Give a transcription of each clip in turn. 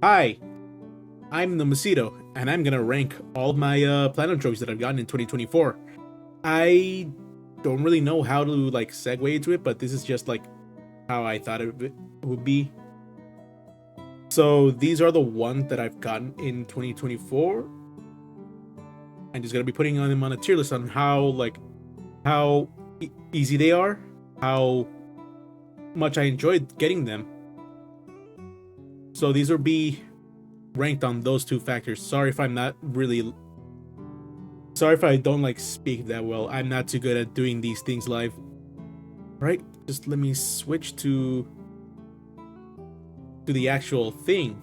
Hi, I'm the Mosquito, and I'm gonna rank all of my platinum trophies that I've gotten in 2024. I don't really know how to like segue into it, but this is just like how I thought it would be. So these are the ones that I've gotten in 2024. I'm just gonna be putting them on a tier list on how easy they are, how much I enjoyed getting them. So these will be ranked on those two factors. Sorry if I'm not really sorry if I don't like speak that well. I'm not too good at doing these things live. Right? Just let me switch to the actual thing.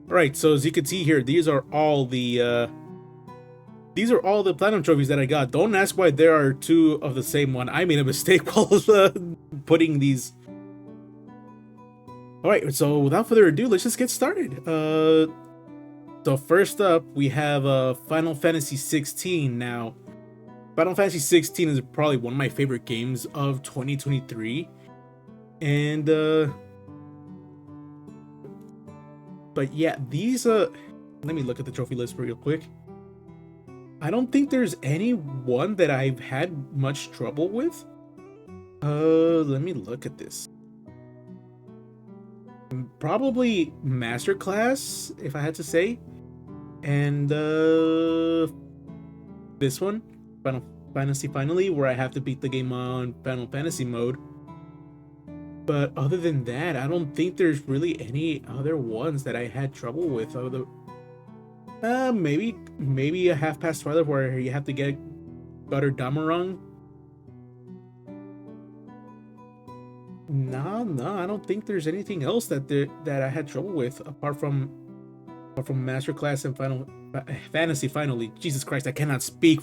Alright, so as you can see here, these are all the platinum trophies that I got. Don't ask why there are two of the same one. I made a mistake while putting these. Alright, so without further ado, let's just get started. So first up, we have Final Fantasy 16 now. Final Fantasy 16 is probably one of my favorite games of 2023. And but yeah, these let me look at the trophy list real quick. I don't think there's any one that I've had much trouble with. Let me look at this. Probably Masterclass, if I had to say. And this one, Final Fantasy Finally, where I have to beat the game on Final Fantasy mode. But other than that, I don't think there's really any other ones that I had trouble with. Other, maybe a Half Past Twilight where you have to get Gutter Damarung. No, I don't think there's anything else that I had trouble with apart from Masterclass and Final Fantasy Finally. Jesus Christ, I cannot speak.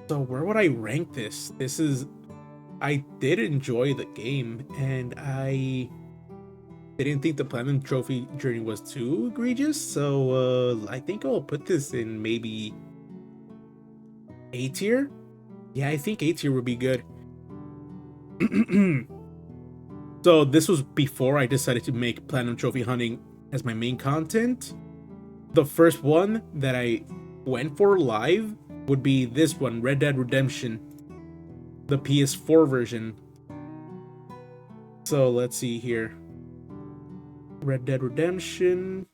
So where would I rank this? I did enjoy the game, and I didn't think the Platinum Trophy journey was too egregious, so I think I'll put this in maybe A tier. Yeah, I think A tier would be good. So this was before I decided to make Platinum Trophy hunting as my main content. The first one that I went for live would be this one, Red Dead Redemption, the PS4 version. So let's see here. Red Dead Redemption.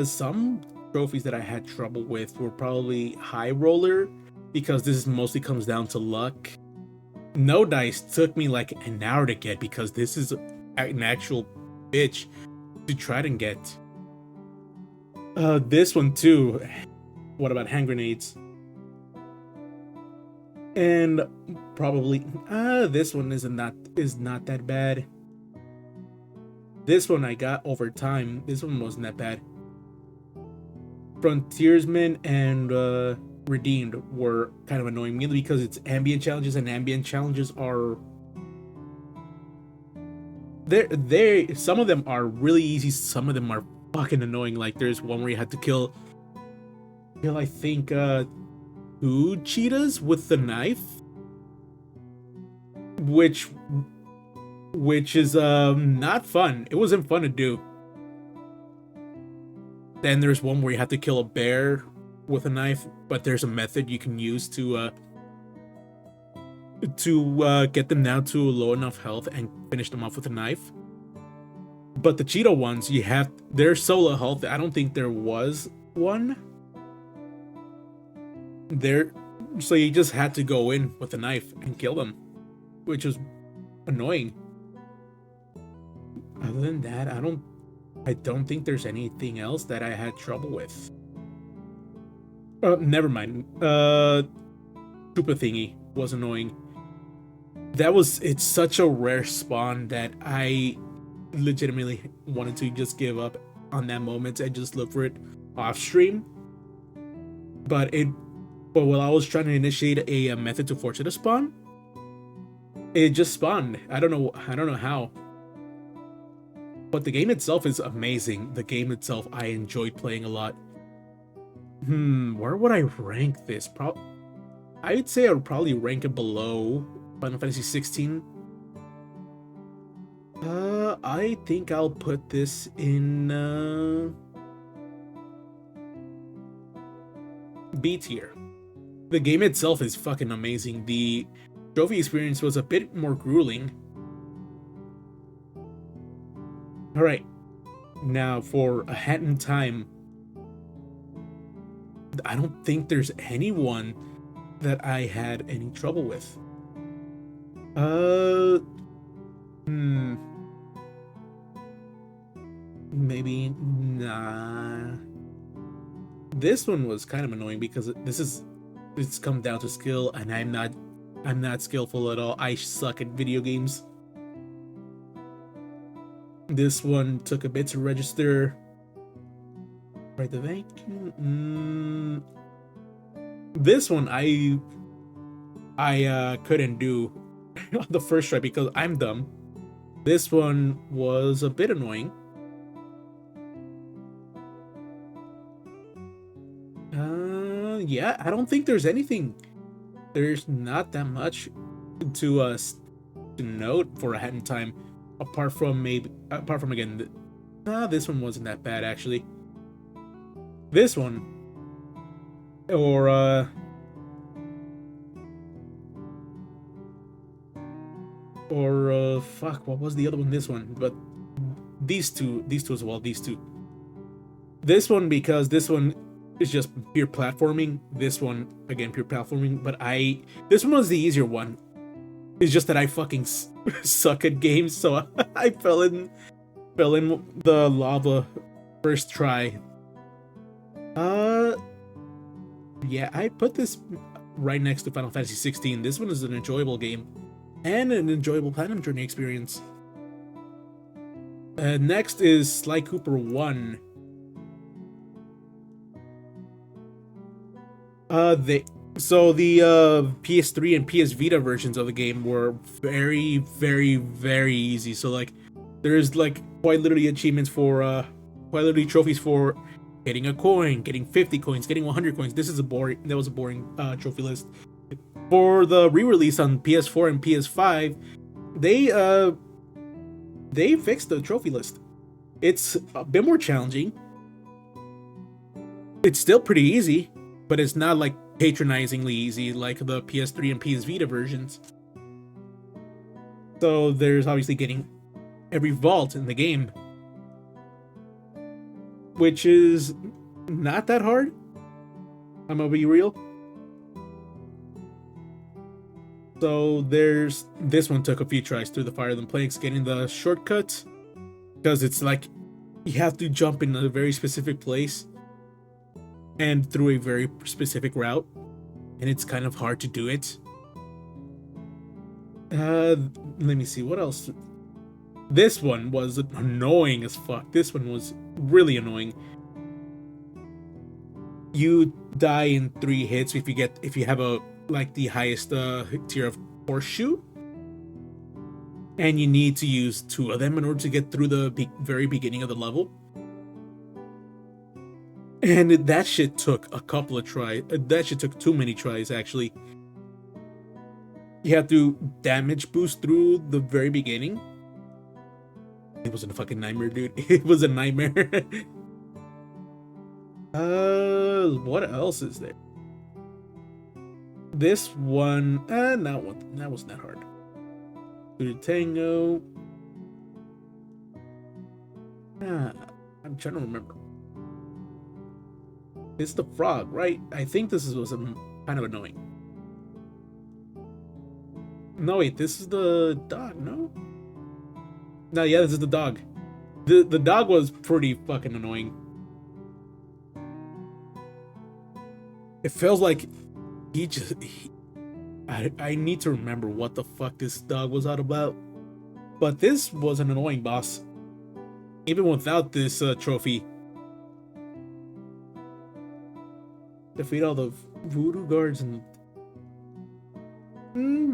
Some trophies that I had trouble with were probably High Roller, because this mostly comes down to luck. No Dice took me like an hour to get because this is an actual bitch to try to get. This one too. What about Hand Grenades? And probably this one is not that bad. This one I got over time. This one wasn't that bad. Frontiersman and Redeemed were kind of annoying me because it's ambient challenges, and ambient challenges are they some of them are really easy, some of them are fucking annoying. Like there's one where you had to kill I think 2 cheetahs with the knife, which is not fun. It wasn't fun to do. Then there's one where you have to kill a bear with a knife, but there's a method you can use to get them down to low enough health and finish them off with a knife. But the cheetah ones, they're so low health. I don't think there was one there, so you just had to go in with a knife and kill them, which was annoying. Other than that, I don't think there's anything else that I had trouble with. Never mind. Koopa thingy was annoying. It's such a rare spawn that I legitimately wanted to just give up on that moment and just look for it off stream. But while I was trying to initiate a method to force it to spawn, it just spawned. I don't know how. But the game itself is amazing. The game itself, I enjoyed playing a lot. Where would I rank this? I'd say I would probably rank it below Final Fantasy 16. I think I'll put this in B tier. The game itself is fucking amazing. The trophy experience was a bit more grueling. Alright, now for A Hat in Time. I don't think there's anyone that I had any trouble with. Maybe, nah. This one was kind of annoying because it's come down to skill, and I'm not skillful at all. I suck at video games. This one took a bit to register. Right, the vacuum. This one I couldn't do on the first try because I'm dumb. This one was a bit annoying. Yeah, I don't think there's anything. There's not that much to note for A Hat in Time, apart from again, this one wasn't that bad actually. This one, or fuck, what was the other one? This one, but these two as well. These two. This one, because this one is just pure platforming. This one, again, pure platforming. But this one was the easier one. It's just that I fucking suck at games, so I fell in the lava first try. Yeah, I put this right next to Final Fantasy 16. This one is an enjoyable game and an enjoyable Platinum Journey experience. Next is Sly Cooper 1. The PS3 and PS Vita versions of the game were very, very, very easy. So like, there's like quite literally achievements for quite literally trophies for getting a coin, getting 50 coins, getting 100 coins. That was a boring trophy list. For the re-release on PS4 and PS5, they fixed the trophy list. It's a bit more challenging. It's still pretty easy, but it's not like patronizingly easy like the PS3 and PS Vita versions. So there's obviously getting every vault in the game, which is not that hard. I'm gonna be real. So this one took a few tries through the Fire of the Plagues, getting the shortcuts, because it's like you have to jump in a very specific place and through a very specific route, and it's kind of hard to do it. Let me see what else. This one was annoying as fuck. This one was really annoying. You die in 3 hits if you have the highest tier of horseshoe, and you need to use 2 of them in order to get through the very beginning of the level. And that shit took a couple of tries. That shit took too many tries, actually. You have to damage boost through the very beginning. It wasn't a fucking nightmare, dude. It was a nightmare. What else is there? This one, that wasn't that hard. Tango. I'm trying to remember. It's the frog, right? I think this was kind of annoying. No, wait, this is the dog, no? No, yeah, this is the dog. The dog was pretty fucking annoying. It feels like I need to remember what the fuck this dog was all about. But this was an annoying boss. Even without this trophy. Defeat all the voodoo guards and...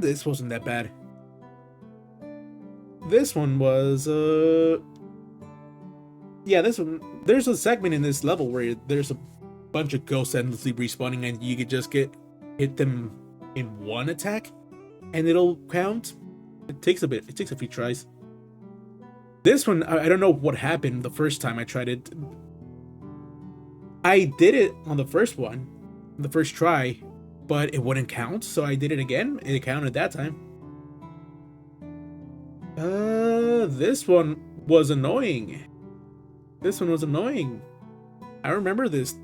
this wasn't that bad. This one was, Yeah, this one. There's a segment in this level where there's a bunch of ghosts endlessly respawning, and you could just hit them in one attack, and it'll count. It takes a bit. It takes a few tries. This one, I don't know what happened the first time I tried it. I did it on the first one, the first try, but it wouldn't count, so I did it again. It counted that time. This one was annoying. This one was annoying. I remember this.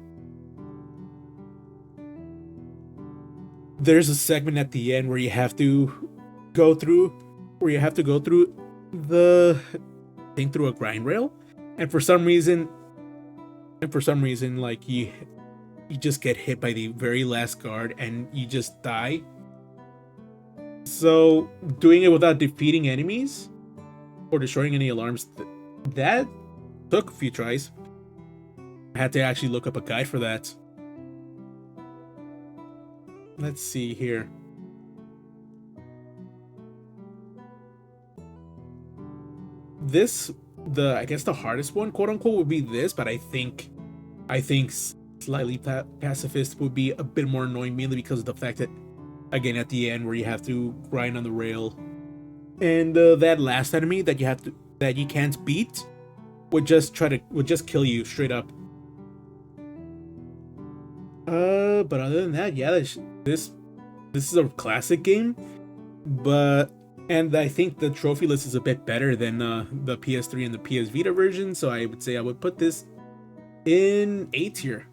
There's a segment at the end where you have to go through the thing through a grind rail, and for some reason like you just get hit by the very last guard and you just die. So doing it without defeating enemies or destroying any alarms, that took a few tries. I had to actually look up a guide for that. Let's see here. I guess the hardest one, quote unquote, would be this, but I think slightly pacifist would be a bit more annoying, mainly because of the fact that, again, at the end where you have to grind on the rail, and that last enemy that you can't beat would just kill you straight up. But other than that, yeah, this is a classic game, and I think the trophy list is a bit better than the PS3 and the PS Vita version, so I would say I would put this in A tier.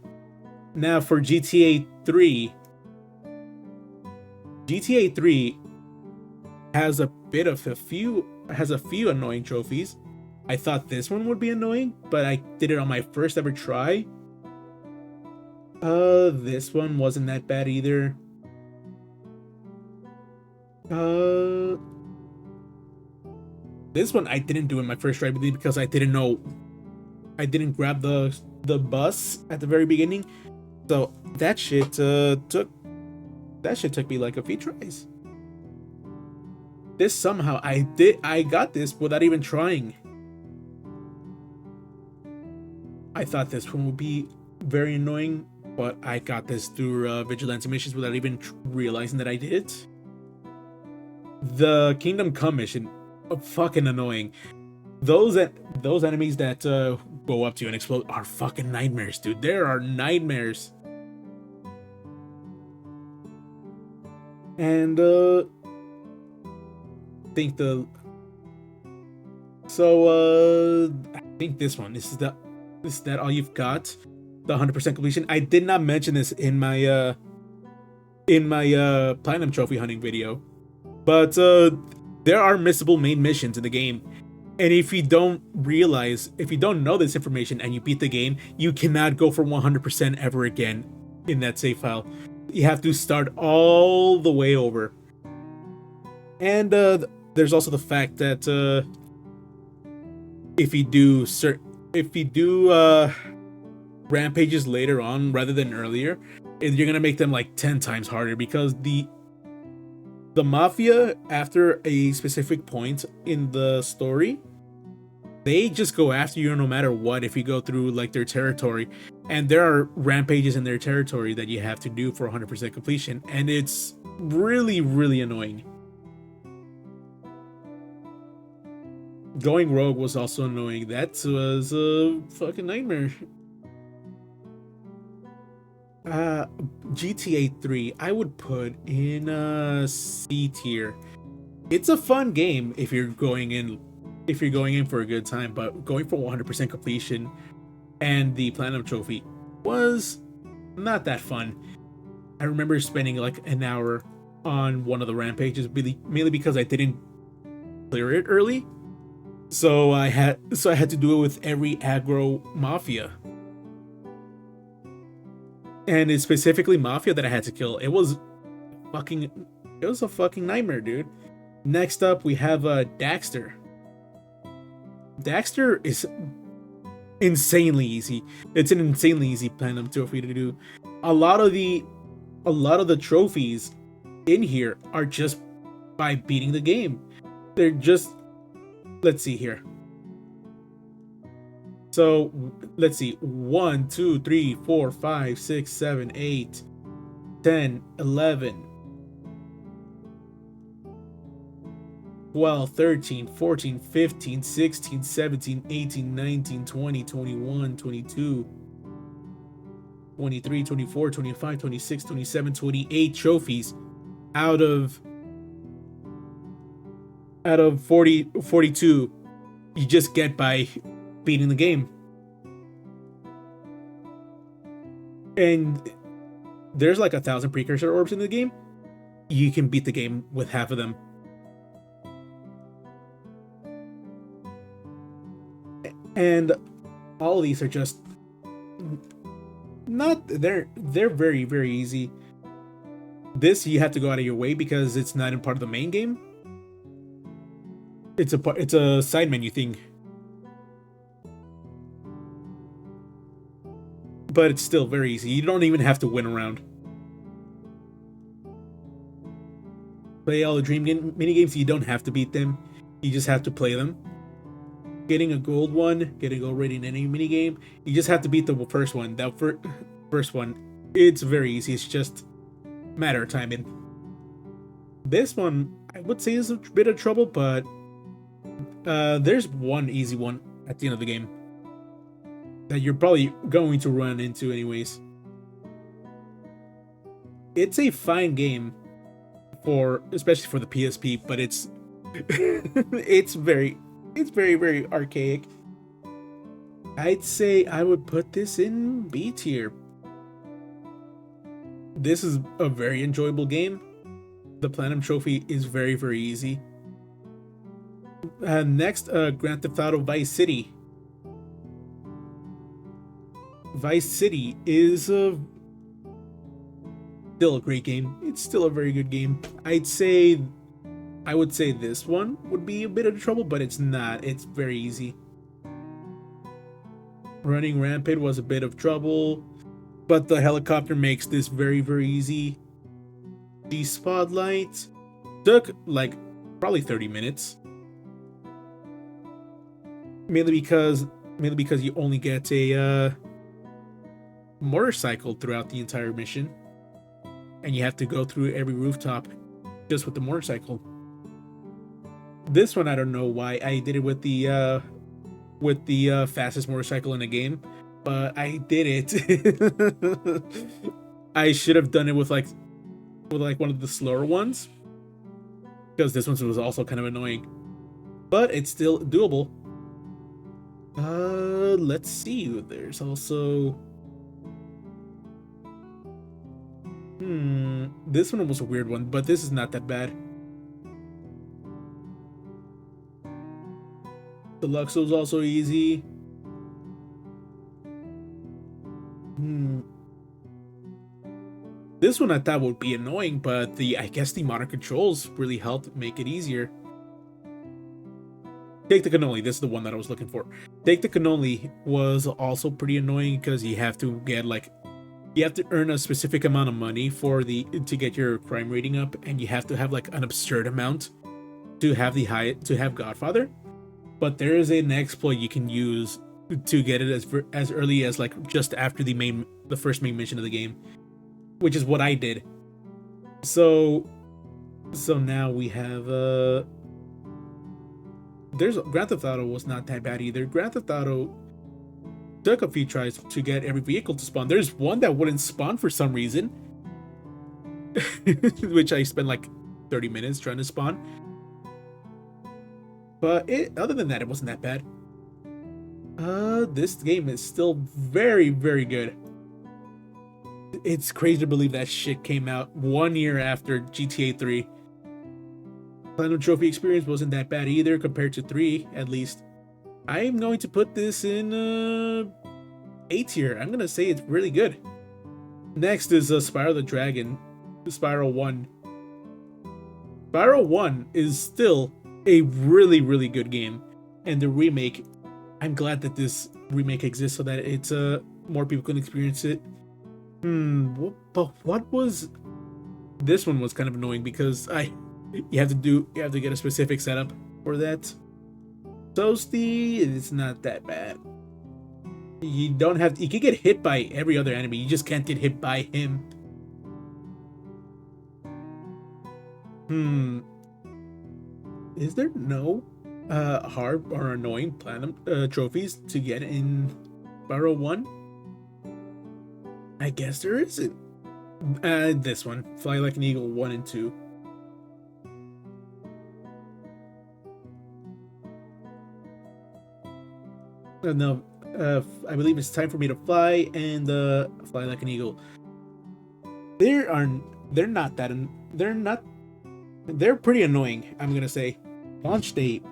Now for GTA 3 has a few annoying trophies. I thought this one would be annoying, but I did it on my first ever try. This one wasn't that bad either. This one I didn't do in my first try because I didn't grab the bus at the very beginning. So that shit took me like a few tries. This somehow I got this without even trying. I thought this one would be very annoying, but I got this through vigilante missions without even realizing that I did it. The Kingdom Come mission, fucking annoying. Those enemies that go up to you and explode are fucking nightmares, dude. There are nightmares. And I think this one, is that all you've got? The 100% completion. I did not mention this in my platinum trophy hunting video, but there are missable main missions in the game, and if you don't know this information and you beat the game, you cannot go for 100% ever again in that save file. You have to start all the way over. And there's also the fact that if you do rampages later on rather than earlier, you're gonna make them like 10 times harder, because the mafia, after a specific point in the story, they just go after you no matter what if you go through like their territory, and there are rampages in their territory that you have to do for 100% completion, and it's really, really annoying. Going rogue was also annoying. That was a fucking nightmare. GTA 3 I would put in C tier. It's a fun game if you're going in for a good time, but going for 100% completion and the platinum trophy was not that fun. I remember spending like an hour on one of the rampages, mainly because I didn't clear it early. So I had to do it with every aggro mafia. And it's specifically mafia that I had to kill. It was a fucking nightmare, dude. Next up, we have Daxter. Daxter is insanely easy. It's an insanely easy platinum trophy to do. A lot of the trophies in here are just by beating the game. They're just, let's see here. So let's see. 1, 2, 3, 4, 5, 6, 7, 8, 10, 11, 12, 13, 14, 15, 16, 17, 18, 19, 20, 21, 22, 23, 24, 25, 26, 27, 28 trophies out of 40, 42 you just get by beating the game. And there's like 1,000 precursor orbs in the game. You can beat the game with half of them. And all of these are just not, they're very, very easy. This you have to go out of your way because it's not in part of the main game. It's a side menu thing. But it's still very easy. You don't even have to win around. Play all the dream mini games. You don't have to beat them. You just have to play them. Getting a gold one, getting a gold rating in any mini game, you just have to beat the first one. That first one, it's very easy. It's just a matter of timing. This one, I would say, is a bit of trouble, but there's one easy one at the end of the game that you're probably going to run into anyways. It's a fine game especially for the PSP, but it's it's very archaic. I'd say I would put this in B tier. This is a very enjoyable game. The Platinum Trophy is very, very easy. Next, Grand Theft Auto Vice City. Vice City is still a great game. It's still a very good game. I would say this one would be a bit of trouble, but it's not. It's very easy. Running Rampant was a bit of trouble, but the helicopter makes this very, very easy. G-Spotlight took like probably 30 minutes. Mainly because you only get a motorcycle throughout the entire mission, and you have to go through every rooftop just with the motorcycle. This one, I don't know why I did it with the fastest motorcycle in the game, but I did it. I should have done it with like one of the slower ones, because this one was also kind of annoying, but it's still doable. Let's see. There's also this one was a weird one, but this is not that bad. Deluxe was also easy. This one I thought would be annoying, but I guess the modern controls really helped make it easier. Take the Cannoli. This is the one that I was looking for. Take the Cannoli was also pretty annoying because you have to earn a specific amount of money to get your crime rating up, and you have to have like an absurd amount to have Godfather. But there is an exploit you can use to get it as early as like just after the first main mission of the game, which is what I did. So now we have there's Grand Theft Auto was not that bad either. Grand Theft Auto took a few tries to get every vehicle to spawn. There's one that wouldn't spawn for some reason, which I spent like 30 minutes trying to spawn. But other than that, it wasn't that bad. This game is still very, very good. It's crazy to believe that shit came out 1 year after GTA 3. Platinum Trophy experience wasn't that bad either compared to 3, at least. I'm going to put this in A tier. I'm going to say it's really good. Next is Spyro the Dragon, Spyro 1. Spyro 1 is still a really, really good game. And the remake, I'm glad that this remake exists so that it's more people can experience it. But what was... This one was kind of annoying because you have to get a specific setup for that. Toasty, it's not that bad. You don't have. You can get hit by every other enemy. You just can't get hit by him. Hmm. Is there no hard or annoying platinum trophies to get in Spyro 1? I guess there isn't. This one, Fly Like an Eagle 1 and 2. No, I believe it's time for me to fly and fly like an eagle. There are they're not that they're not they're pretty annoying. I'm gonna say launch date.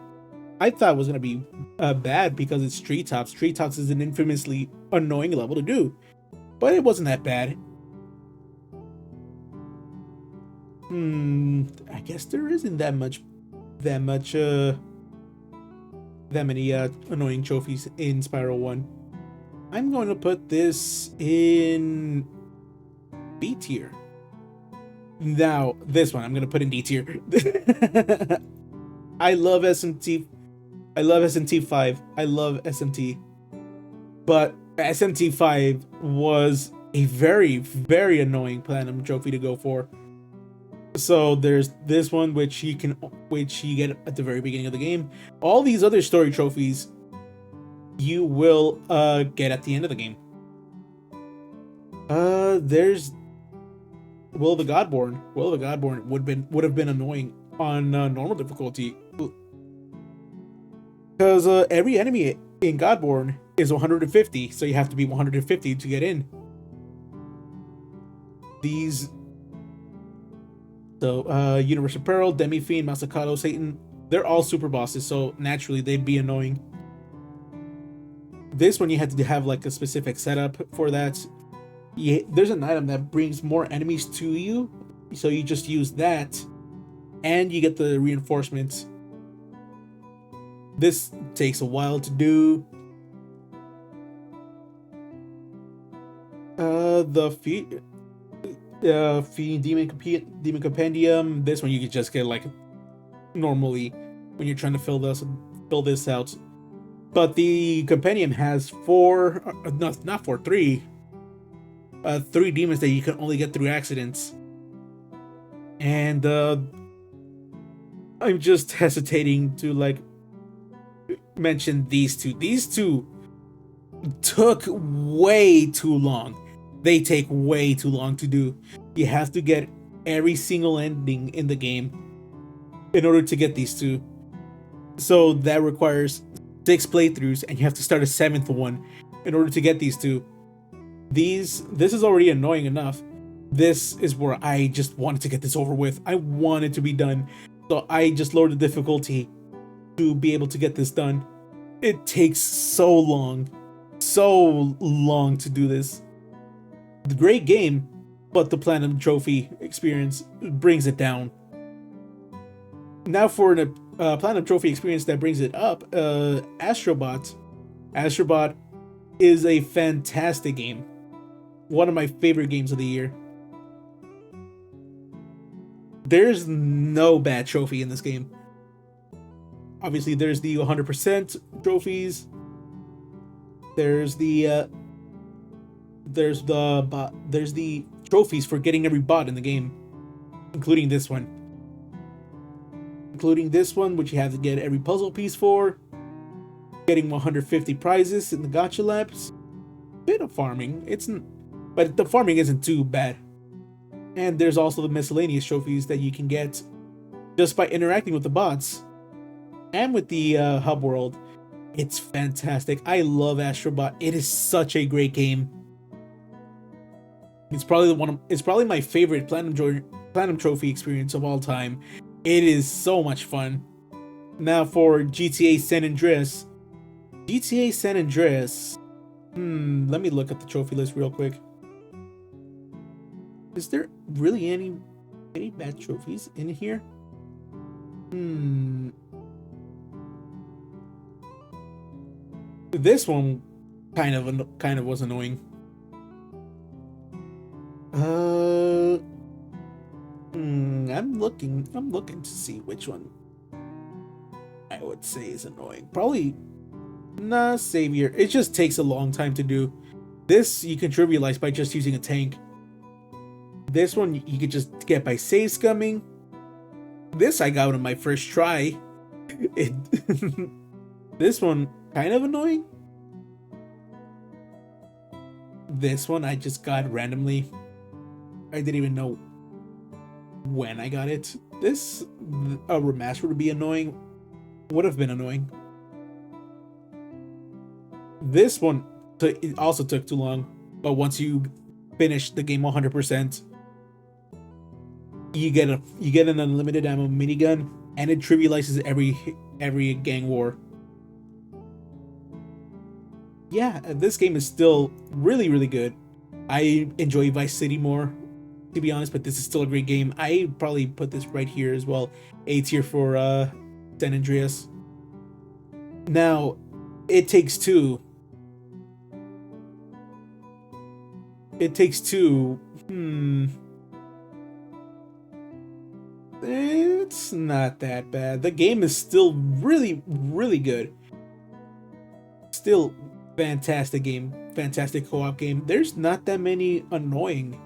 I thought was gonna be bad because it's treetops. Treetops is an infamously annoying level to do, but it wasn't that bad. I guess there isn't that many annoying trophies in Spyro 1. I'm going to put this in B tier. Now, this one I'm going to put in D tier. I love SMT. I love SMT5. I love SMT. But SMT5 was a very, very annoying platinum trophy to go for. So there's this one which you get at the very beginning of the game. All these other story trophies you will get at the end of the game. There's Will of the Godborn. Will of the Godborn would have been annoying on normal difficulty because every enemy in Godborn is 150, so you have to be 150 to get in. Universal Peril, Demi-Fiend, Masakado, Satan, they're all super bosses, so naturally they'd be annoying. This one you had to have like a specific setup for that. There's an item that brings more enemies to you, so you just use that, and you get the reinforcements. This takes a while to do. The Fiend Demon Compendium. This one you can just get like normally when you're trying to fill this out. But the compendium has three demons that you can only get through accidents. And I'm just hesitating to like mention these two. These two took way too long. They take way too long to do. You have to get every single ending in the game in order to get these two. So that requires 6 playthroughs, and you have to start a 7th one in order to get these two. This is already annoying enough. This is where I just wanted to get this over with. I wanted to be done. So I just lowered the difficulty to be able to get this done. It takes so long to do this. The great game, but the Platinum Trophy experience brings it down. Now for the Platinum Trophy experience that brings it up, Astrobot. Astrobot is a fantastic game. One of my favorite games of the year. There's no bad trophy in this game. Obviously, there's the 100% trophies. There's the trophies for getting every bot in the game, including this one. Which you have to get every puzzle piece for. Getting 150 prizes in the gacha labs. Bit of farming. But the farming isn't too bad. And there's also the miscellaneous trophies that you can get just by interacting with the bots and with the hub world. It's fantastic. I love Astrobot. It is such a great game. It's probably my favorite Platinum Trophy experience of all time. It is so much fun. Now for GTA San Andreas. GTA San Andreas. Let me look at the trophy list real quick. Is there really any bad trophies in here? This one kind of was annoying. I'm looking to see which one I would say is annoying. Probably Nah, Savior. It just takes a long time to do. This you can trivialize by just using a tank. This one you could just get by save scumming. This I got on my first try. It this one kind of annoying. This one I just got randomly. I didn't even know when I got it. This a remaster would be annoying. Would have been annoying. This one it also took too long, but once you finish the game 100%, you get an unlimited ammo minigun, and it trivializes every gang war. Yeah, this game is still really good. I enjoy Vice City more, to be honest, but this is still a great game. I probably put this right here as well, A tier for San Andreas. Now, It Takes Two. It Takes Two. It's not that bad. The game is still really good. Still fantastic game. Fantastic co-op game. There's not that many annoying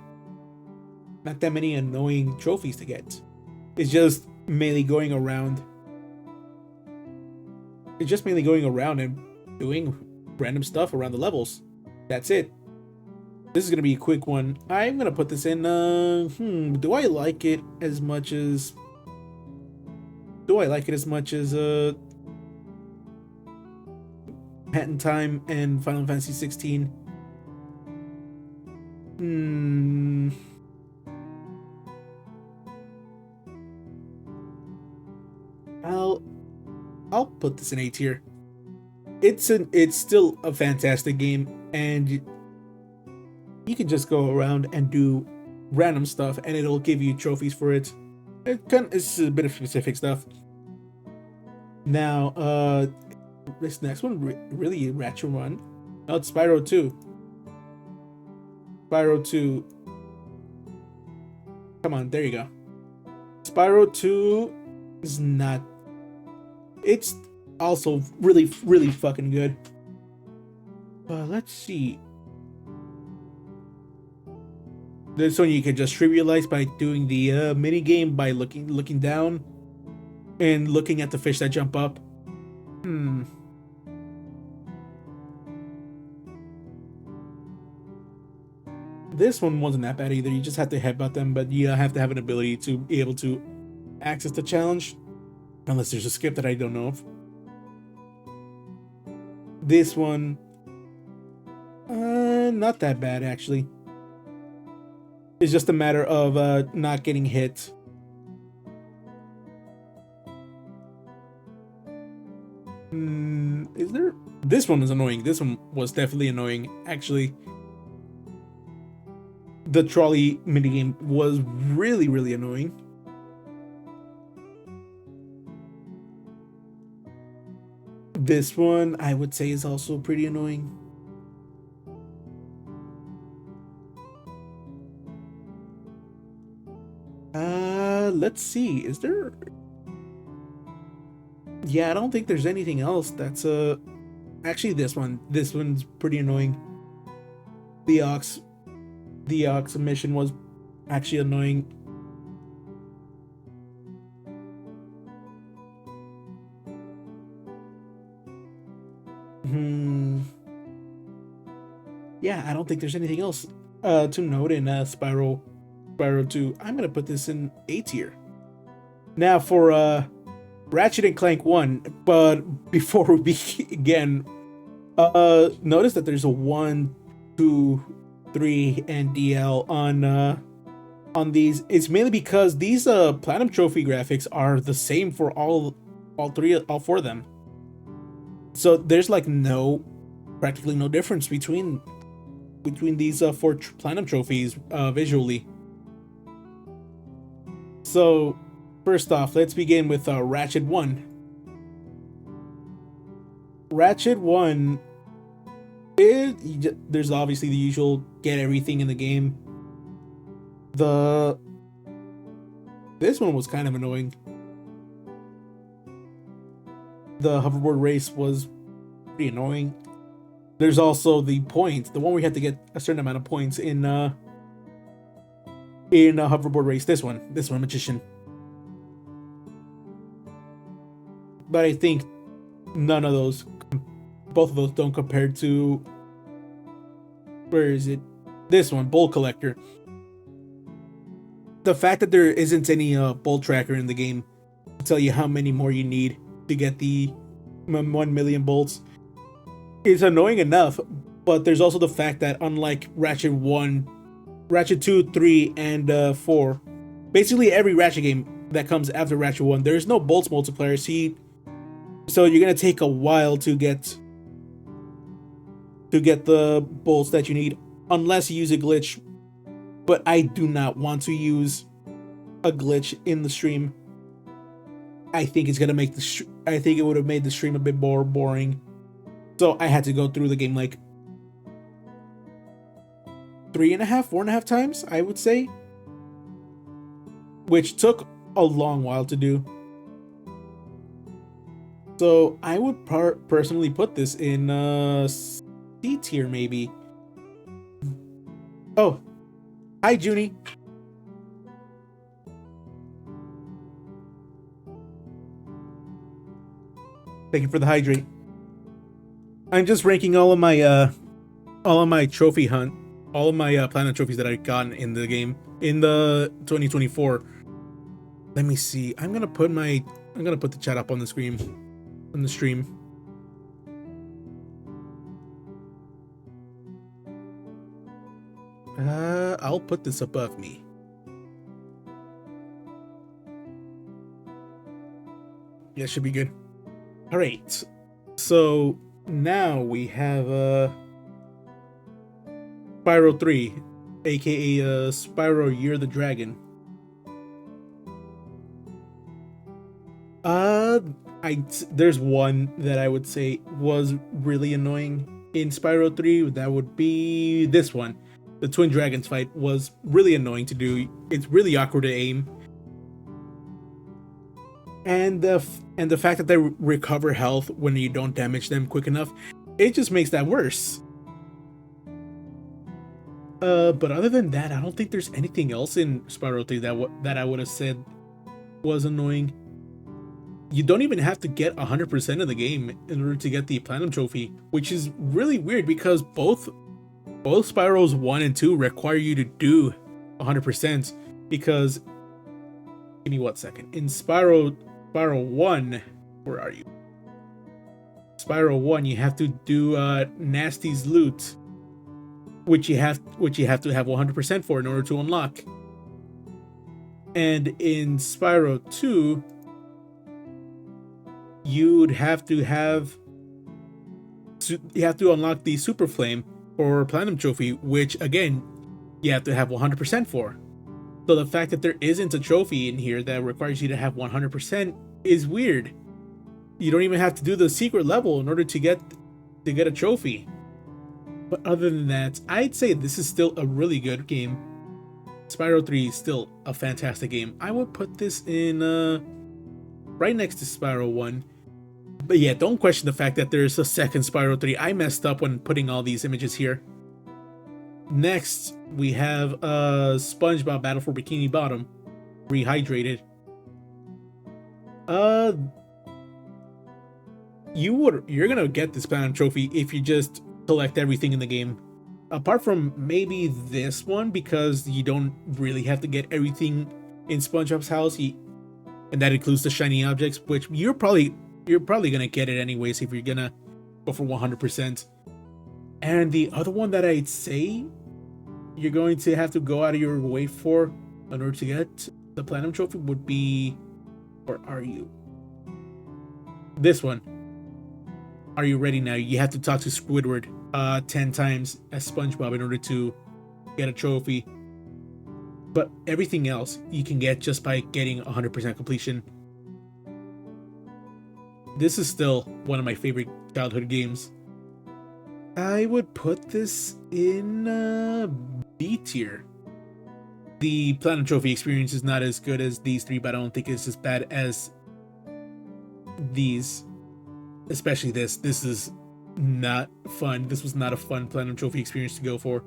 trophies to get. It's just mainly going around. It's just mainly going around and doing random stuff around the levels. That's it. This is gonna be a quick one. I'm gonna put this in. Do I like it as much as? Hat in Time and Final Fantasy 16? I'll put this in A tier. It's still a fantastic game, and you can just go around and do random stuff, and it'll give you trophies for it. It's a bit of specific stuff. Now, this next one really Ratchet 1. No, it's Spyro 2. Spyro 2. Come on, there you go. Spyro 2 is not. It's also really fucking good. Let's see. This one you can just trivialize by doing the mini game by looking down and looking at the fish that jump up. This one wasn't that bad either. You just have to headbutt them, but you have to have an ability to be able to access the challenge. Unless there's a skip that I don't know of. This one, not that bad actually. It's just a matter of not getting hit. Is there? This one is annoying. This one was definitely annoying, actually. The trolley minigame was really annoying. This one, I would say, is also pretty annoying. Let's see. Is there? Yeah, I don't think there's anything else that's actually this one's pretty annoying. The Ox mission was actually annoying. Yeah, I don't think there's anything else to note in Spyro 2. I'm gonna put this in A tier. Now for Ratchet and Clank 1, but before we begin, notice that there's a 1, 2, 3, and DL on these. It's mainly because these Platinum Trophy graphics are the same for all four of them. So there's like practically no difference between these four Platinum Trophies visually. So first off, let's begin with Ratchet 1. Ratchet 1, there's obviously the usual get everything in the game. This one was kind of annoying. The hoverboard race was pretty annoying. There's also the points, the one where you have to get a certain amount of points in a hoverboard race. This one, Magician. But I think none of those, both of those don't compare to, where is it? This one, Bolt Collector. The fact that there isn't any bolt tracker in the game to tell you how many more you need to get the 1 million bolts is annoying enough, but there's also the fact that unlike Ratchet 1, Ratchet 2, 3, and 4, basically every Ratchet game that comes after Ratchet 1, there's no bolts multiplier, so you're gonna take a while to get the bolts that you need, unless you use a glitch. But I do not want to use a glitch in the stream. I think it's gonna make I think it would have made the stream a bit more boring. So I had to go through the game like 3.5, 4.5 times, I would say, which took a long while to do. So I would personally put this in C tier, maybe. Oh, hi, Junie. Thank you for the hydrate. I'm just ranking all of my trophy hunt, all of my platinum trophies that I've gotten in the game in the 2024. Let me see. I'm gonna put the chat up on the screen, on the stream. I'll put this above me. Yeah, should be good. All right. So now we have Spyro 3, aka Spyro Year the Dragon. There's one that I would say was really annoying in Spyro 3. That would be this one. The Twin Dragons fight was really annoying to do. It's really awkward to aim. And the fact that they recover health when you don't damage them quick enough, it just makes that worse. But other than that, I don't think there's anything else in Spyro 3 that I would have said was annoying. You don't even have to get 100% of the game in order to get the Platinum Trophy, which is really weird because both Spyros 1 and 2 require you to do 100%, because give me 1 second. In Spyro 1, where are you? Spyro 1, you have to do Nasty's loot, which you have to have 100% for in order to unlock. And in Spyro 2, you'd have to unlock the Super Flame or Platinum Trophy, which again you have to have 100% for. So the fact that there isn't a trophy in here that requires you to have 100% is weird. You don't even have to do the secret level in order to get a trophy. But other than that, I'd say this is still a really good game. Spyro 3 is still a fantastic game. I would put this in right next to Spyro 1. But yeah, don't question the fact that there's a second Spyro 3. I messed up when putting all these images here. Next, we have SpongeBob Battle for Bikini Bottom, Rehydrated. You're gonna get this Platinum Trophy if you just collect everything in the game. Apart from maybe this one, because you don't really have to get everything in SpongeBob's house, and that includes the shiny objects, which you're probably gonna get it anyways if you're gonna go for 100%. And the other one that I'd say you're going to have to go out of your way for in order to get the Platinum Trophy would be, or are you? This one. Are you ready now? You have to talk to Squidward 10 times as SpongeBob in order to get a trophy. But everything else you can get just by getting 100% completion. This is still one of my favorite childhood games. I would put this in B tier. The Platinum Trophy experience is not as good as these three, but I don't think it's as bad as these. Especially this. This is not fun. This was not a fun Platinum Trophy experience to go for.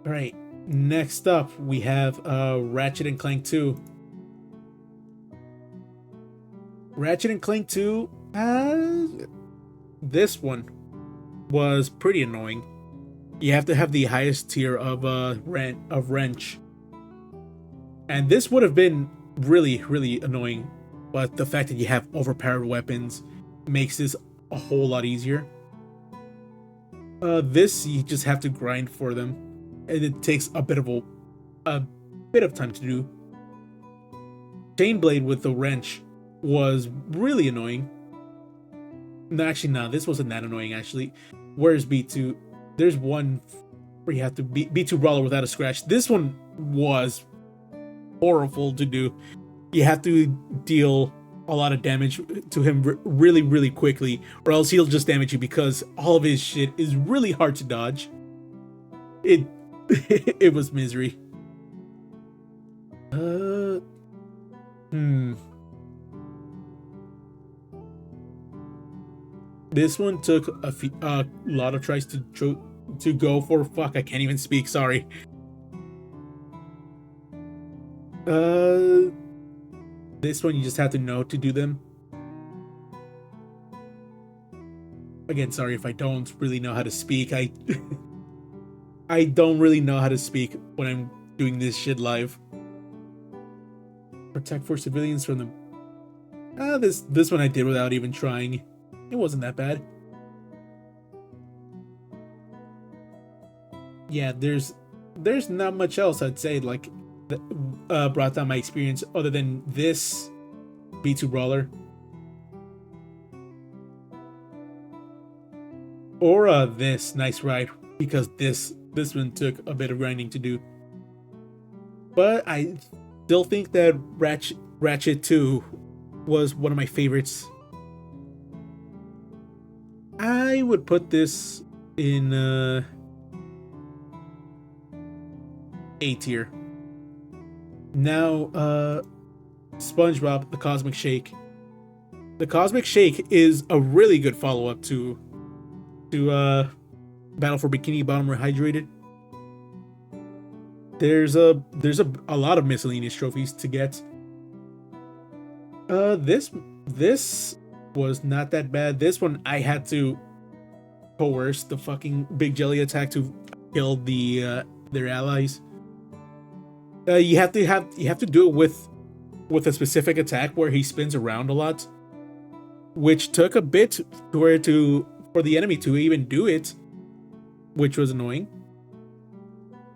Alright, next up we have Ratchet and Clank 2. Ratchet and Clank 2, this one was pretty annoying. You have to have the highest tier of wrench. And this would have been really, really annoying, but the fact that you have overpowered weapons makes this a whole lot easier. This you just have to grind for them, and it takes a bit of time to do. Chainblade with the wrench was really annoying. No, actually, no, this wasn't that annoying. Actually, where's B2? There's one where you have to B2 Brawler without a scratch. This one was horrible to do. You have to deal a lot of damage to him really, really quickly, or else he'll just damage you because all of his shit is really hard to dodge. It was misery. This one took a lot of tries to go for. Fuck, I can't even speak. Sorry. This one you just have to know to do them. Again, sorry if I don't really know how to speak. I don't really know how to speak when I'm doing this shit live. Protect for civilians from the... this one I did without even trying. It wasn't that bad. Yeah, there's not much else I'd say like that brought down my experience other than this B2 Brawler. Or this Nice Ride, because this one took a bit of grinding to do. But I still think that Ratchet 2 was one of my favorites. I would put this in A tier. Now, SpongeBob The Cosmic Shake. The Cosmic Shake is a really good follow-up to Battle for Bikini Bottom Rehydrated. There's a lot of miscellaneous trophies to get. This was not that bad. This one I had to coerce the fucking Big Jelly attack to kill their allies. You have to do it with a specific attack where he spins around a lot, which took a bit for the enemy to even do it, which was annoying.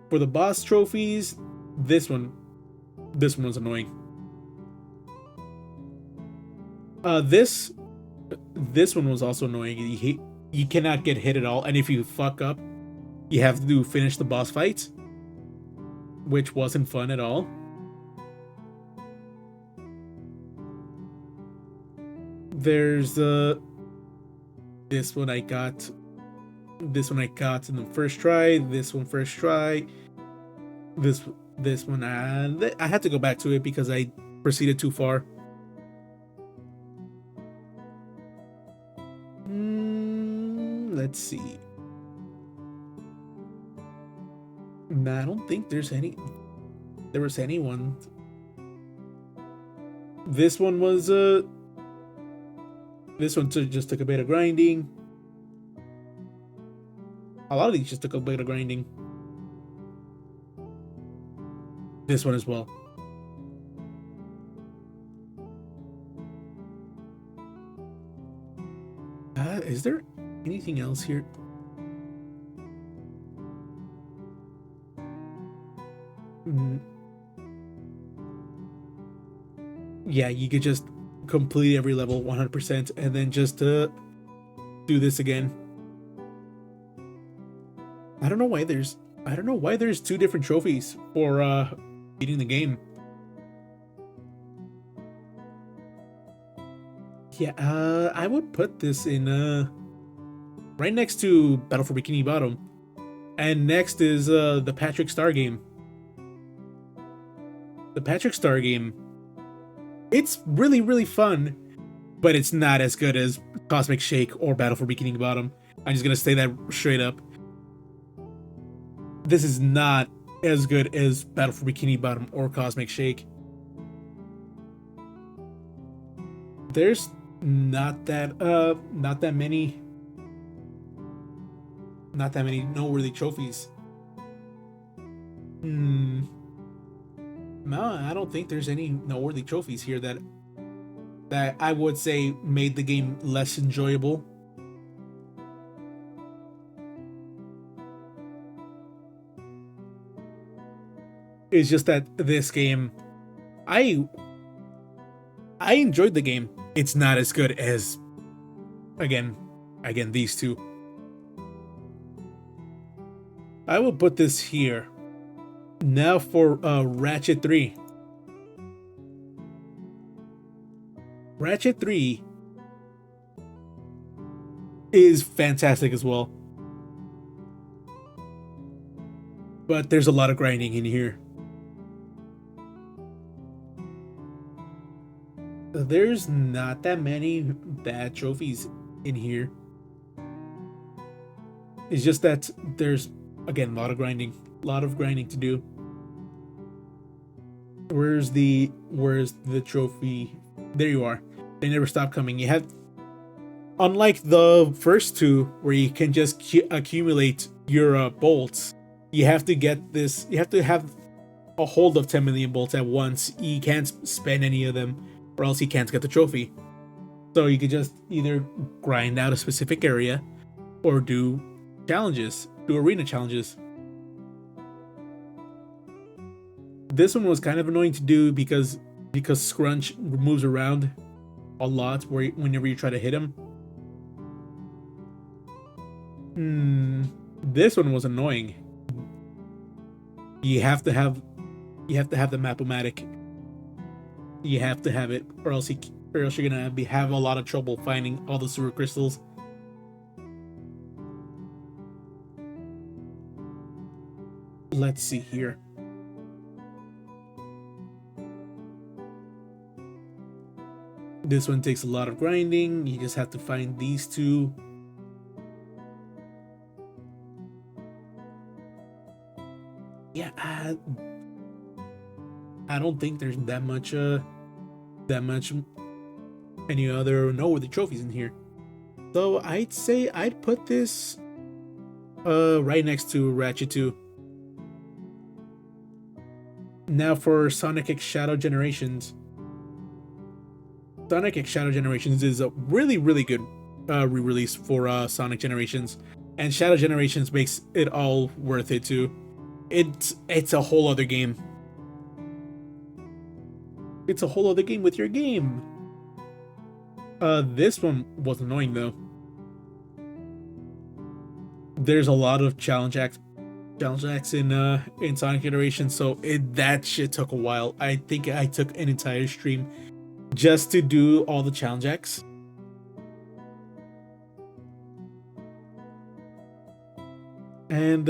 For the boss trophies, this one was annoying. This one was also annoying. You cannot get hit at all, and if you fuck up, you have to finish the boss fight, which wasn't fun at all. There's this one I got in the first try. This one first try. This one I had to go back to it because I proceeded too far. Let's see. Nah, I don't think there was anyone. This one was just took a bit of grinding. A lot of these just took a bit of grinding. This one as well. Is there anything else here? Yeah, you could just complete every level 100% and then just do this again. I don't know why there's two different trophies for beating the game. Yeah, I would put this in right next to Battle for Bikini Bottom, and next is the Patrick Star game. The Patrick Star game, it's really, really fun. but it's not as good as Cosmic Shake or Battle for Bikini Bottom. I'm just gonna say that straight up. This is not as good as Battle for Bikini Bottom or Cosmic Shake. There's not that many noteworthy trophies. No, I don't think there's any noteworthy trophies here that I would say made the game less enjoyable. It's just that this game, I enjoyed the game. It's not as good as again these two. I will put this here. Now for Ratchet 3. Ratchet 3 is fantastic as well. But there's a lot of grinding in here. There's not that many bad trophies in here. It's just that there's, again, a lot of grinding to do. Where's the trophy? There you are. They never stop coming. You have, unlike the first two where you can just accumulate your bolts, you have to get this. You have to have a hold of 10 million bolts at once. You can't spend any of them, or else you can't get the trophy. So you could just either grind out a specific area or do challenges, do arena challenges. This one was kind of annoying to do because Scrunch moves around a lot whenever you try to hit him. This one was annoying. You have to have the Map-O-Matic. You have to have it, or else you're gonna have a lot of trouble finding all the sewer crystals. Let's see here. This one takes a lot of grinding. You just have to find these two. Yeah, I don't think there's that much any other noteworthy trophies in here. So I'd say I'd put this right next to Ratchet 2. Now for Sonic X Shadow Generations. Sonic X Shadow Generations is a really, really good re-release for Sonic Generations, and Shadow Generations makes it all worth it too. It's a whole other game. It's a whole other game with your game. This one was annoying though. There's a lot of challenge acts in Sonic Generations, so that shit took a while. I think I took an entire stream just to do all the challenge acts. And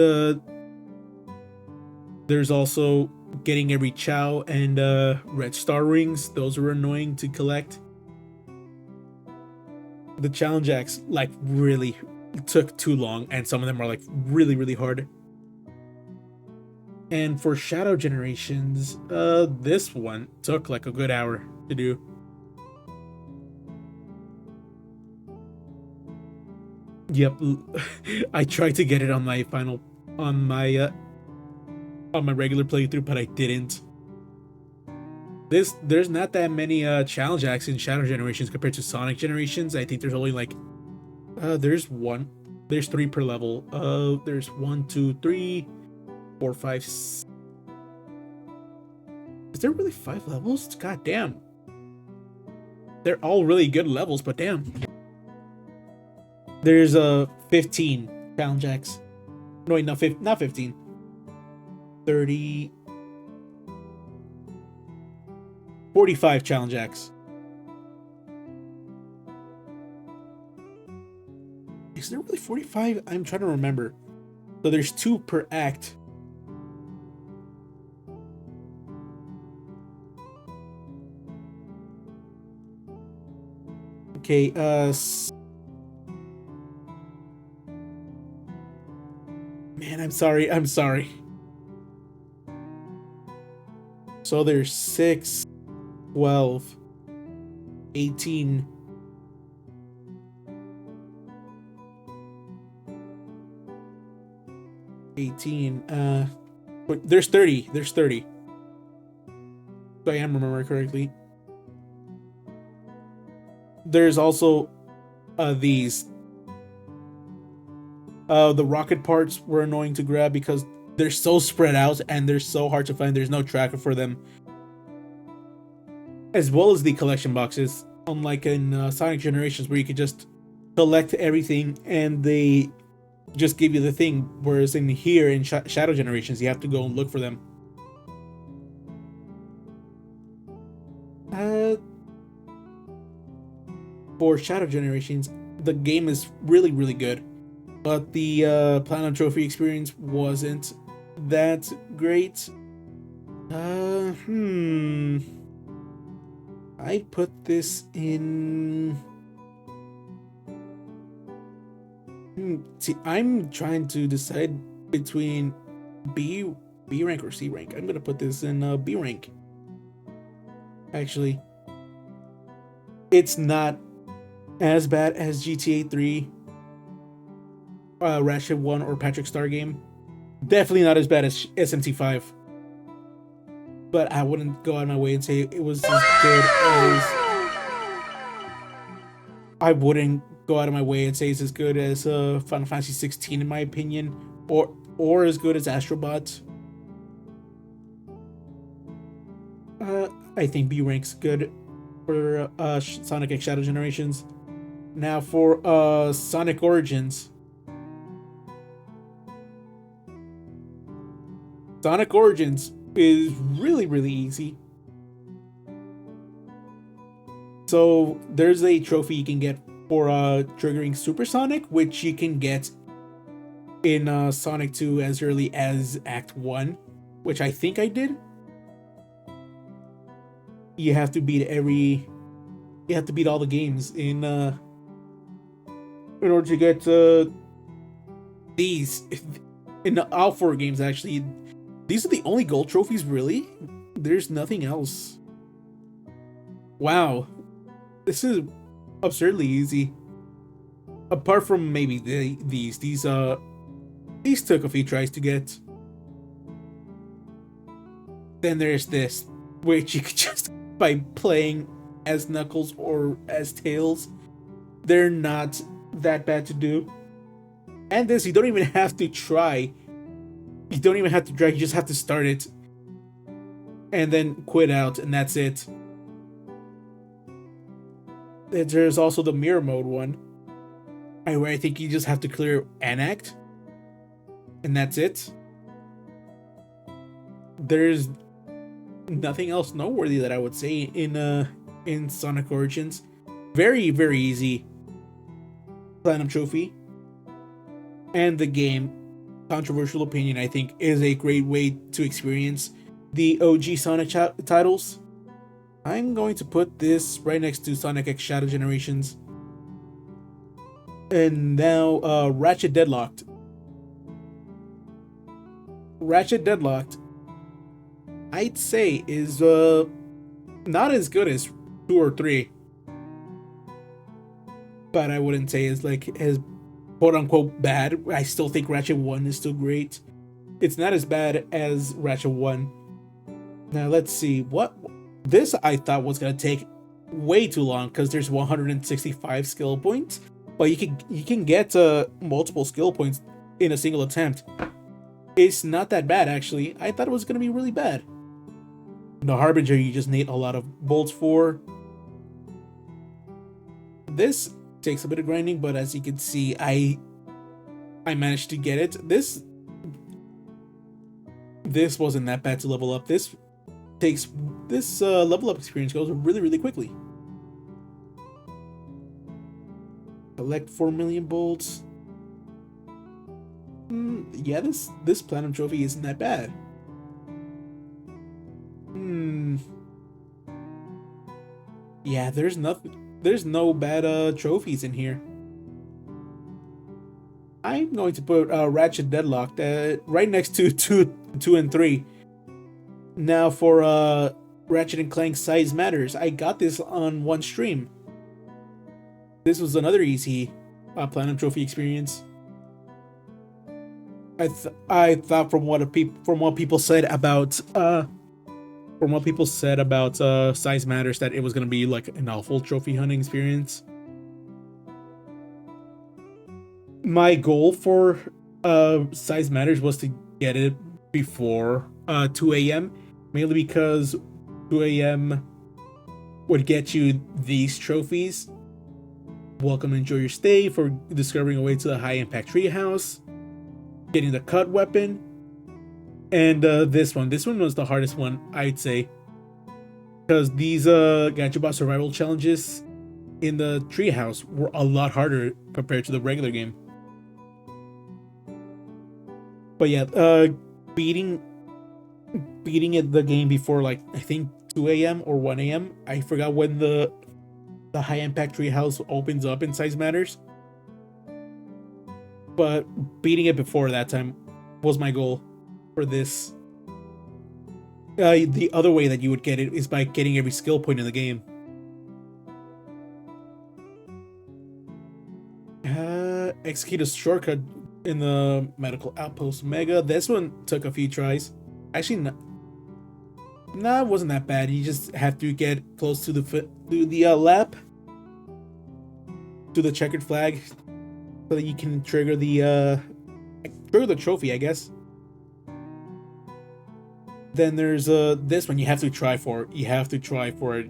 there's also getting every Chao and red star rings. Those were annoying to collect. The challenge acts like really took too long, and some of them are like really, really hard. And for Shadow Generations, this one took like a good hour to do. Yep, I tried to get it on my regular playthrough, but I didn't. There's not that many challenge acts in Shadow Generations compared to Sonic Generations. I think there's only like there's three per level. There's 1, 2, 3, 4, 5. Is there really 5 levels? God damn. They're all really good levels, but damn. There's 15 challenge acts. No, wait, not 15. 30. 45 challenge acts. Is there really 45? I'm trying to remember. So there's 2 per act. Okay, man, I'm sorry. I'm sorry. So there's 6, 12, 18. But there's 30. There's 30. If I am remembering correctly. There's also these. The rocket parts were annoying to grab because they're so spread out and they're so hard to find. There's no tracker for them. As well as the collection boxes, unlike in Sonic Generations where you could just collect everything and they just give you the thing, whereas in here in Shadow Generations you have to go and look for them. For Shadow Generations, the game is really, really good, but the Platinum Trophy experience wasn't that great. I put this in. See, I'm trying to decide between B rank or C rank. I'm gonna put this in B rank. Actually, it's not as bad as GTA 3, Ratchet 1, or Patrick Star game. Definitely not as bad as SMT5. But I wouldn't go out of my way and say it was as good as. I wouldn't go out of my way and say it's as good as Final Fantasy 16 in my opinion, or as good as Astrobot. I think B rank's good for Sonic X Shadow Generations. Now for Sonic Origins. Sonic Origins is really, really easy. So there's a trophy you can get for triggering Supersonic, which you can get in Sonic 2 as early as Act 1, which I think I did. You have to beat all the games in order to get these. In all 4 games, actually. These are the only gold trophies, really? There's nothing else. Wow. This is absurdly easy. Apart from maybe these took a few tries to get. Then there's this, which you could just, by playing as Knuckles or as Tails, they're not that bad to do. And this, you don't even have to try. You don't even have to drag, you just have to start it. And then quit out, and that's it. There's also the mirror mode one, where I think you just have to clear an act. And that's it. There's nothing else noteworthy that I would say in Sonic Origins. Very, very easy Platinum Trophy. And the game, controversial opinion, I think, is a great way to experience the OG Sonic titles. I'm going to put this right next to Sonic X Shadow Generations. And now, Ratchet Deadlocked. Ratchet Deadlocked, I'd say, is not as good as 2 or 3. But I wouldn't say it's like as quote unquote bad. I still think Ratchet 1 is still great. It's not as bad as Ratchet 1. Now let's see, what this I thought was gonna take way too long because there's 165 skill points, but you can get multiple skill points in a single attempt. It's not that bad, actually. I thought it was gonna be really bad. The Harbinger you just need a lot of bolts for. This takes a bit of grinding, but as you can see, I managed to get it. This wasn't that bad to level up. This level up experience goes really, really quickly. Collect 4 million bolts. Yeah, this Platinum Trophy isn't that bad. Yeah, there's nothing. there's no bad trophies in here. I'm going to put Ratchet Deadlocked right next to 2 and 3. Now for Ratchet and Clank Size Matters, I got this on one stream. This was another easy Platinum Trophy experience. I thought from what people said about Size Matters that it was gonna be like an awful trophy hunting experience. My goal for Size Matters was to get it before 2 a.m. mainly because 2 a.m. would get you these trophies. Welcome, enjoy your stay, for discovering a way to the high impact treehouse, getting the cut weapon, and this one was the hardest one, I'd say, because these Gadgetbot survival challenges in the treehouse were a lot harder compared to the regular game. But yeah, beating the game before, like, I think 2 a.m. or 1 a.m. I forgot when the high impact treehouse opens up in Size Matters, but beating it before that time was my goal for this. The other way that you would get it is by getting every skill point in the game. Execute a shortcut in the medical outpost Mega. This one took a few tries. Actually, it wasn't that bad. You just have to get close to the lap, to the checkered flag, so that you can trigger the trophy, I guess. Then there's this one you have to try for. You have to try for it.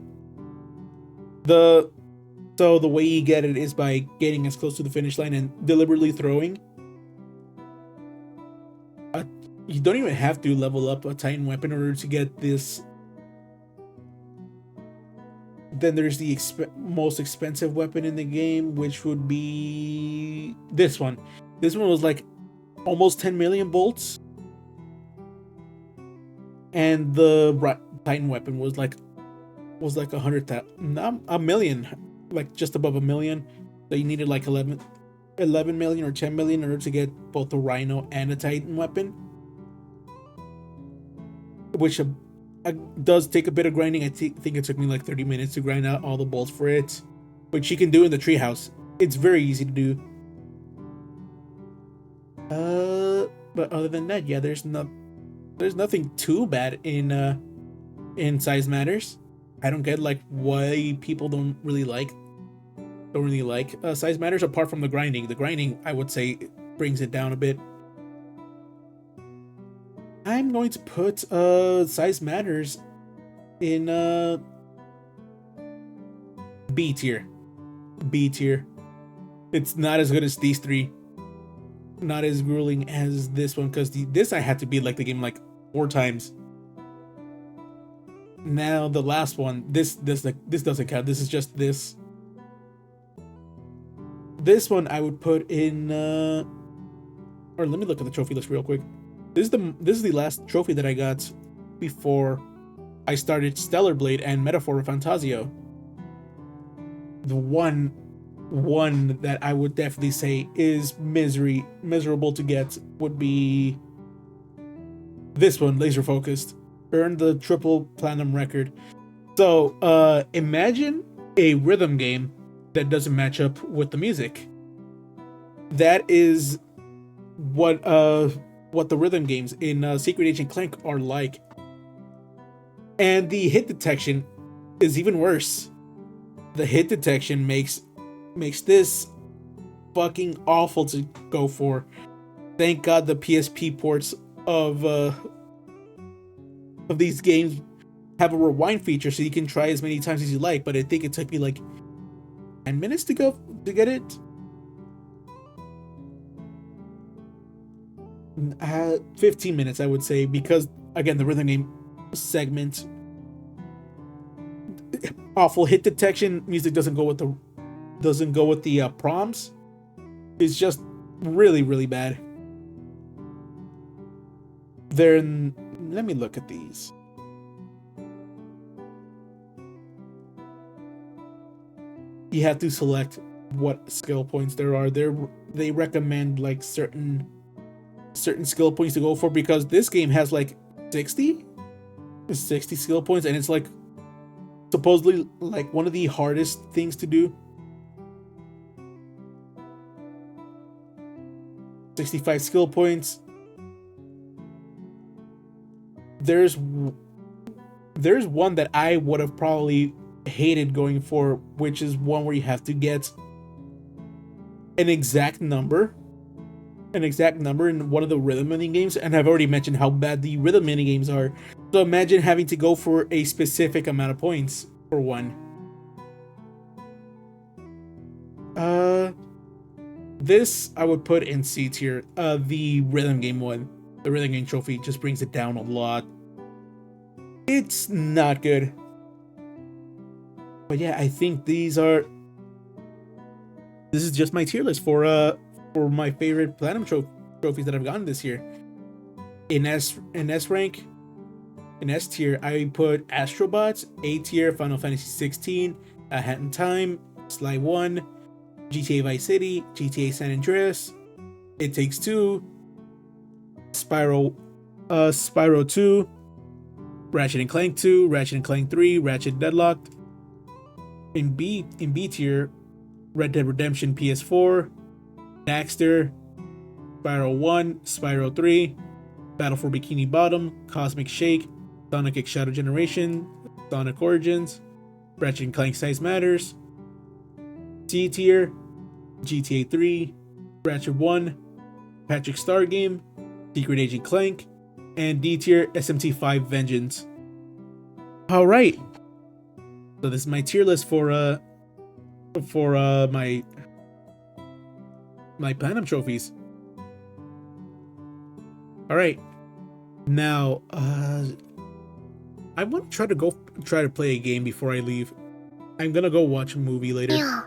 So the way you get it is by getting as close to the finish line and deliberately throwing. You don't even have to level up a Titan weapon in order to get this. Then there's the most expensive weapon in the game, which would be this one. This one was like almost 10 million bolts. And the Titan weapon was like 100,000, not a million, like just above a million. So you needed like 11 million or 10 million in order to get both the Rhino and a Titan weapon, which does take a bit of grinding. I think it took me like 30 minutes to grind out all the bolts for it, which you can do in the treehouse. It's very easy to do. But other than that, yeah, there's nothing too bad in Size Matters. I don't get like why people don't really like Size Matters, apart from the grinding. The grinding, I would say, brings it down a bit. I'm going to put Size Matters in B tier. B tier. It's not as good as these three. Not as grueling as this one, because this I had to beat like the game like 4 times. Now the last one, this doesn't count. This is just this. This one I would put in or let me look at the trophy list real quick. This is the last trophy that I got before I started Stellar Blade and Metaphor Fantasio. The one that I would definitely say is miserable to get would be this one, Laser Focused. Earned the triple platinum record. So imagine a rhythm game that doesn't match up with the music. That is what the rhythm games in Secret Agent Clank are like. And the hit detection is even worse. The hit detection makes this fucking awful to go for. Thank God the PSP ports of these games have a rewind feature, so you can try as many times as you like. But I think it took me like 10 minutes to get it. 15 minutes, I would say, because again, the rhythm game segment, awful hit detection. Music doesn't go with the prompts. It's just really, really bad. Let me look at these. you have to select what skill points there are. They recommend like certain skill points to go for, because this game has like 60 skill points, and it's like supposedly like one of the hardest things to do. 65 skill points. There's one that I would have probably hated going for, which is one where you have to get an exact number in one of the rhythm mini games, and I've already mentioned how bad the rhythm mini games are. So imagine having to go for a specific amount of points for one. This I would put in C tier. The rhythm game one, the rhythm game trophy, just brings it down a lot. It's not good. But yeah, I think this is just my tier list for my favorite platinum trophies that I've gotten this year. In S rank, in S tier, I put Astrobots. A tier, Final Fantasy 16, A Hat in Time, Sly 1, GTA Vice City, GTA San Andreas, It Takes Two, Spyro 2, Ratchet and Clank 2, Ratchet and Clank 3, Ratchet Deadlocked. In B tier, Red Dead Redemption PS4, Daxter, Spyro 1, Spyro 3, Battle for Bikini Bottom, Cosmic Shake, Sonic X Shadow Generation, Sonic Origins, Ratchet and Clank Size Matters. C tier, GTA 3, Ratchet 1, Patrick Star Game, Secret Agent Clank, and D tier, SMT5 Vengeance. Alright, so this is my tier list for my platinum trophies. Alright, now I want to try to play a game before I leave. I'm gonna go watch a movie later. Yeah.